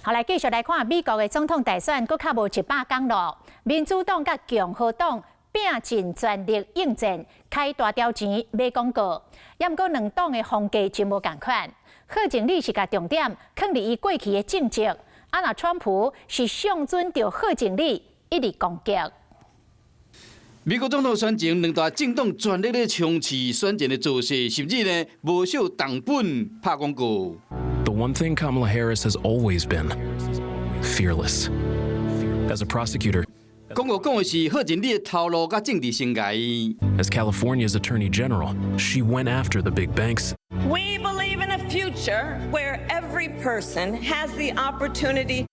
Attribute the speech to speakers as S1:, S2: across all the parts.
S1: 好，来继续来看美国的总统大选，搁较无100天咯。民主党甲共和党拼尽全力应战，开大条钱买广告。也毋过两党的风格真无共款。贺锦丽是甲重点放伫伊过去的政绩，那川普是上阵着贺锦丽一直攻击。
S2: 美国总统选前，两大政党全力咧冲刺选前的造势，甚至呢无少党本拍广告。
S3: The one thing Kamala Harris has always been fearless. As a prosecutor,
S2: 广告讲的是贺锦丽的头路甲政治生涯。
S3: as California's Attorney General, she went after the big banks.
S4: We believe in a future where every person has the opportunity,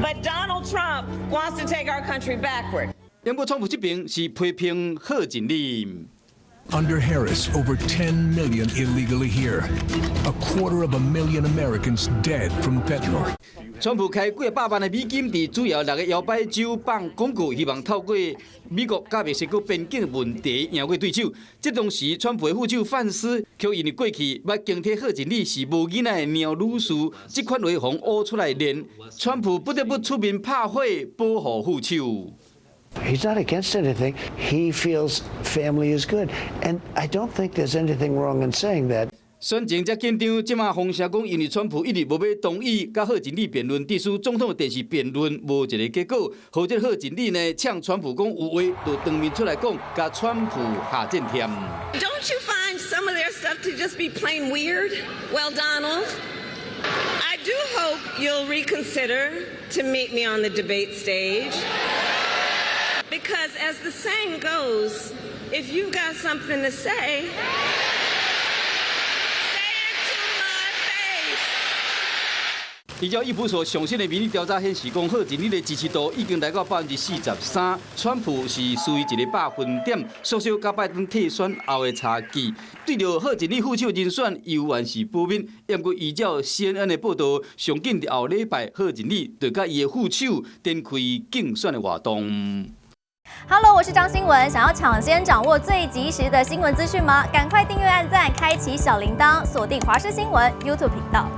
S4: but Donald Trump wants to take our country backward.
S2: 不过，川普这边是批评贺锦丽。
S5: Under Harris, over 10 million illegally here. A quarter of a million Americans dead from fentanyl.
S2: 川普开几百万的美金，伫主要6个摇摆州放广告，希望透过美国甲墨西哥边境问题赢过对手。这当时，川普的副手范斯却因为过去捌警惕贺锦丽是无囡仔的鸟女士，这款话风挖出来练，川普不得不出面拍火保护副手。
S6: He's not against anything. He feels family is good. And I don't think there's anything wrong in saying that.
S2: 选前才紧张，即马风声讲，因为川普一直无要同意甲贺锦丽辩论，致使总统的电视辩论无一个结果。或者贺锦丽呢，呛川普讲有话就当面出来讲，甲川普下战添。
S4: Don't you find some of their stuff to just be plain weird? Well, Donald, I do hope you'll reconsider to meet me on the debate stage. Because as the saying goes, if you've got something to say, say it to my face.
S2: 依照伊普所上新的民意调查显示，讲贺锦丽的支持度已经来到43%，川普是属于一个百分点，缩小甲拜登退选后的差距。对着贺锦丽副手人选，依然是不明。不过依照 CNN 的报道，上紧伫后礼拜，贺锦丽就甲伊的副手展开竞选的活动。
S7: Hello， 我是张新文。想要抢先掌握最及时的新闻资讯吗？赶快订阅、按赞、开启小铃铛，锁定华视新闻 YouTube 频道。